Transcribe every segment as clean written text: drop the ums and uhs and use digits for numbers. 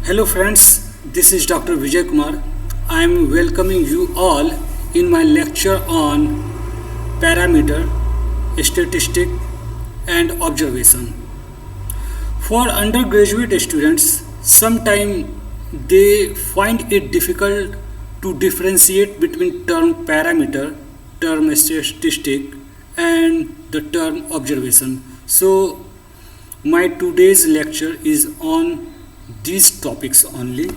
Hello friends, this is Dr. Vijay Kumar. I am welcoming you all in my lecture on parameter, statistic and observation. For undergraduate students, sometimes they find it difficult to differentiate between term parameter, term statistic and the term observation. So my today's lecture is on these topics only.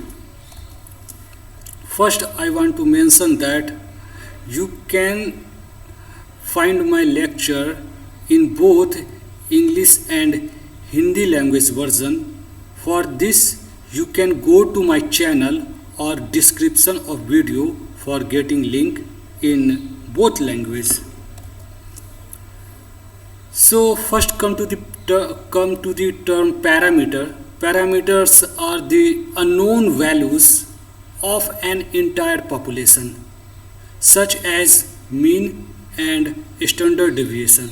First, I want to mention that you can find my lecture in both English and Hindi language version. For this, you can go to my channel or description of video for getting link in both language. So first come to the term parameter. Parameters are the unknown values of an entire population, such as mean and standard deviation.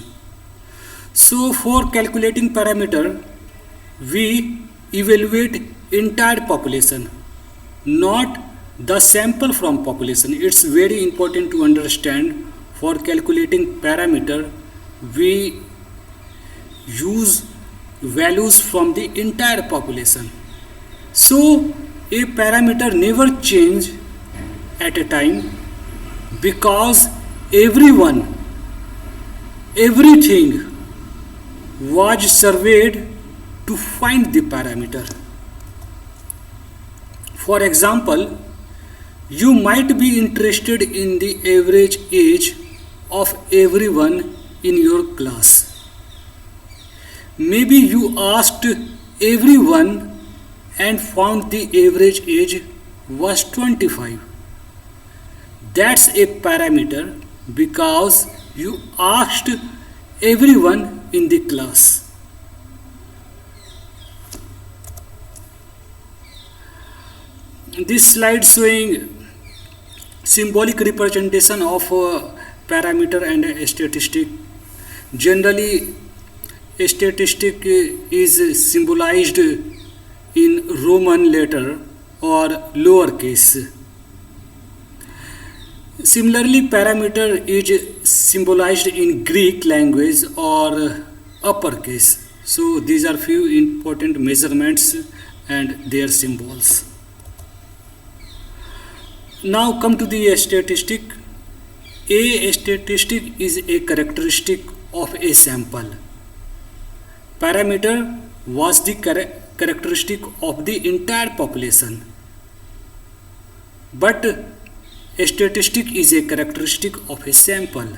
So for calculating parameter, we evaluate entire population, not the sample from population. It's very important to understand. For calculating parameter, we use values from the entire population. So a parameter never change at a time because everything was surveyed to find the parameter. For example, you might be interested in the average age of everyone in your class. Maybe you asked everyone and found the average age was 25. That's a parameter because you asked everyone in the class. This slide showing symbolic representation of parameter and a statistic. Generally, a statistic is symbolized in Roman letter or lowercase. Similarly, parameter is symbolized in Greek language or uppercase. So these are few important measurements and their symbols. Now come to the statistic. A statistic is a characteristic of a sample. Parameter was the characteristic of the entire population. But a statistic is a characteristic of a sample.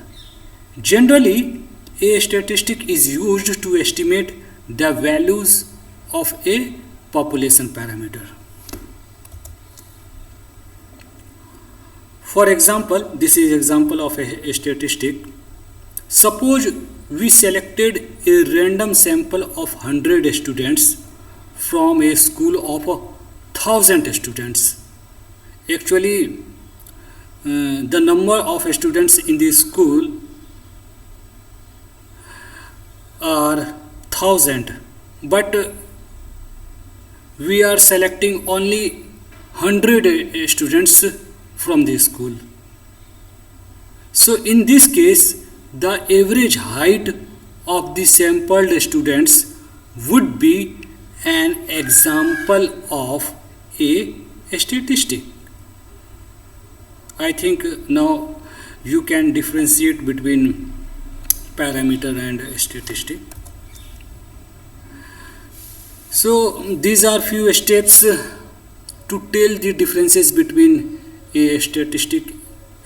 Generally, a statistic is used to estimate the values of a population parameter. For example, this is example of a statistic. Suppose we selected a random sample of 100 students from a school of 1,000 students. Actually, the number of students in the school are 1,000, but we are selecting only 100 students from the school. So in this case, the average height of the sampled students would be an example of a statistic. I think now you can differentiate between parameter and statistic. So these are few steps to tell the differences between a statistic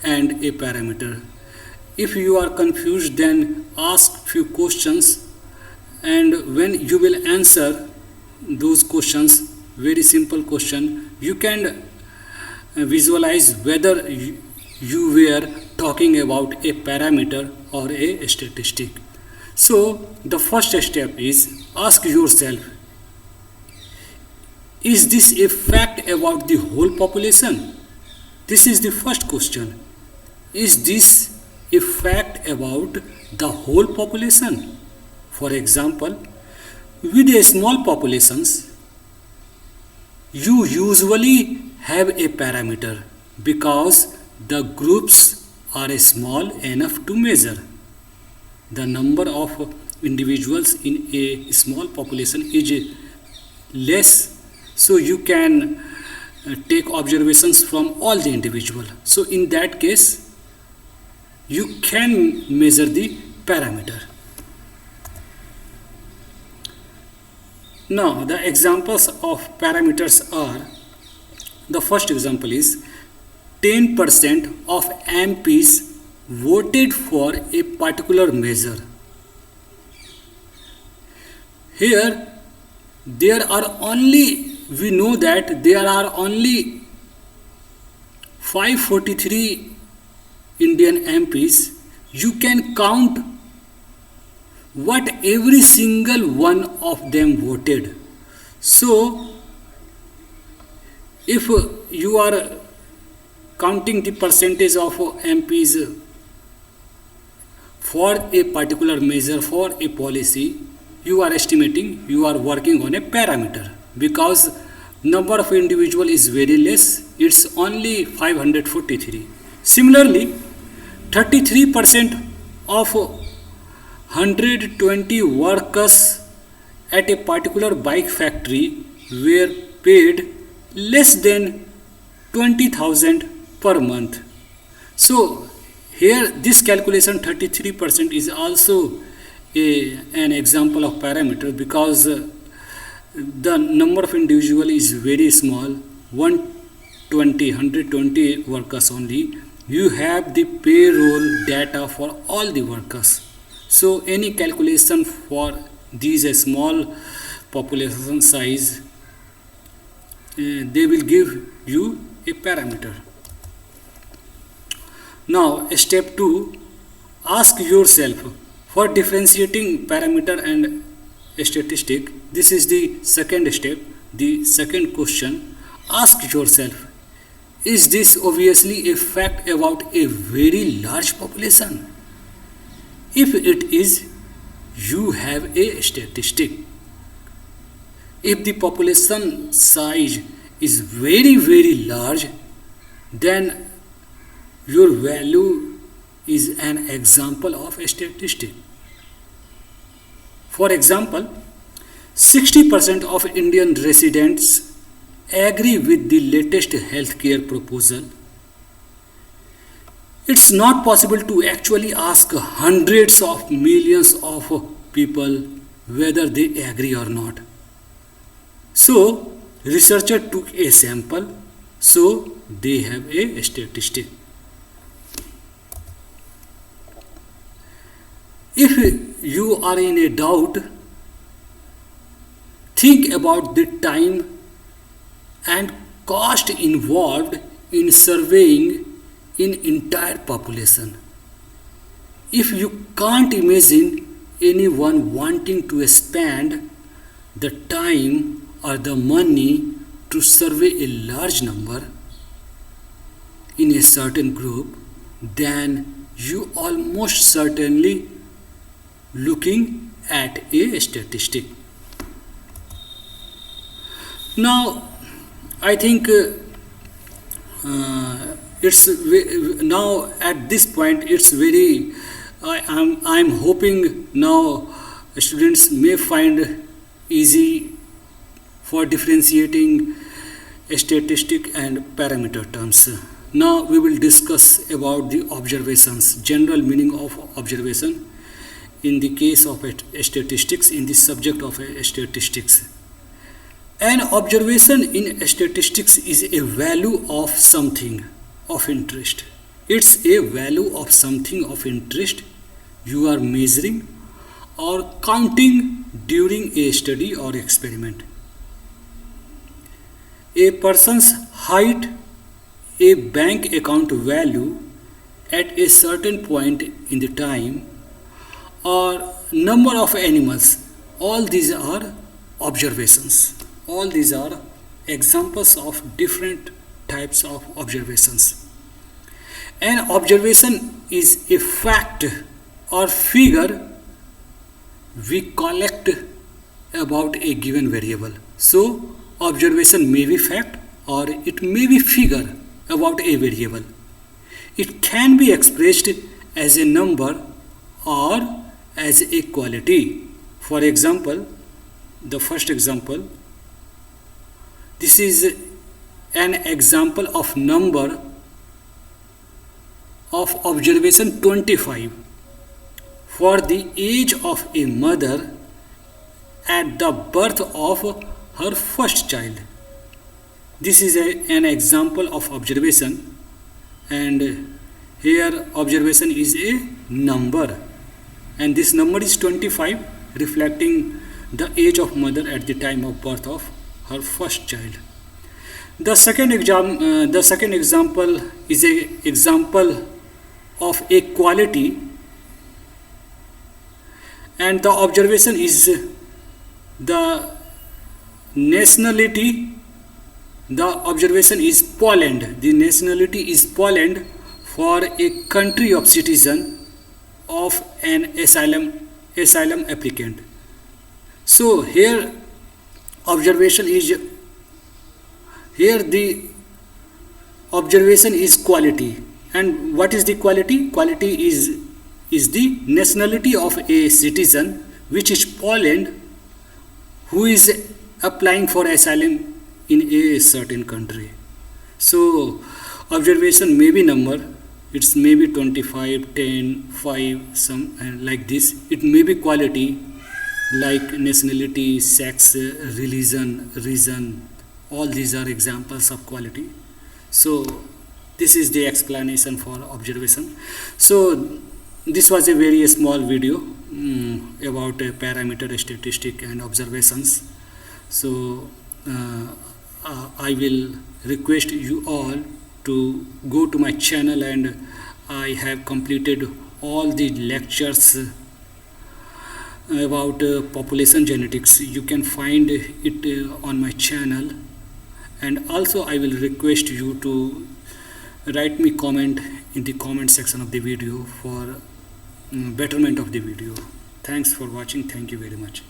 and a parameter. If you are confused, then ask few questions, and when you will answer those questions, very simple question, you can visualize whether you were talking about a parameter or a statistic. So the first step is ask yourself, is this a fact about the whole population? This is the first question. Is this a fact about the whole population? For example, with a small populations, You usually have a parameter because the groups are small enough to measure. The number of individuals in a small population is less, so you can take observations from all the individual. So in that case, you can measure the parameter. Now the examples of parameters are, the first example is 10% of MPs voted for a particular measure. Here there are only, we know that there are only 543 Indian MPs. You can count what every single one of them voted. So if you are counting the percentage of MPs for a particular measure, for a policy, you are estimating, you are working on a parameter, because number of individual is very less, it's only 543. Similarly, 33% of 120 workers at a particular bike factory were paid less than 20,000 per month. So here this calculation 33% is also an example of parameter, because the number of individual is very small, 120 workers only. You have the payroll data for all the workers. So any calculation for these small population size, they will give you a parameter. Now step 2, ask yourself, for differentiating parameter and statistic, this is the second step, the second question. Ask yourself, is this obviously a fact about a very large population? If it is, you have a statistic. If the population size is very large, then your value is an example of a statistic. For example, 60% of Indian residents agree with the latest healthcare proposal. It's not possible to actually ask hundreds of millions of people whether they agree or not. So, researcher took a sample, so they have a statistic. If you are in a doubt, think about the time and cost involved in surveying an entire population. If you can't imagine anyone wanting to spend the time or the money to survey a large number in a certain group, then you almost certainly looking at a statistic. Now I think it's now at this point it's very, I'm hoping now students may find easy for differentiating a statistic and parameter terms. Now we will discuss about the observations, general meaning of observation in the case of statistics, in the subject of statistics. An observation in statistics is a value of something of interest. It's a value of something of interest you are measuring or counting during a study or experiment. A person's height, a bank account value at a certain point in the time, or number of animals, all these are observations. All these are examples of different types of observations. An observation is a fact or figure we collect about a given variable. So observation may be fact or it may be figure about a variable. It can be expressed as a number or as a quality. For example, the first example, this is an example of number of observation 25 for the age of a mother at the birth of her first child. This is an example of observation, and here observation is a number, and this number is 25, reflecting the age of mother at the time of birth of her first child. The second example is a example of a quality, and the observation is the nationality. The observation is Poland. The nationality is Poland for a country of citizen of an asylum applicant. So here the observation is quality. And what is the quality? Quality is the nationality of a citizen, which is Poland, who is applying for asylum in a certain country. So observation may be number, it's maybe 25, 10, 5, some and like this. It may be quality like nationality, sex, religion, reason. All these are examples of quality. So this is the explanation for observation. So this was a very small video about a parameter, statistic and observations. So I will request you all to go to my channel, and I have completed all the lectures about population genetics. You can find it on my channel, and also I will request you to write me comment in the comment section of the video for betterment of the video. Thanks for watching. Thank you very much.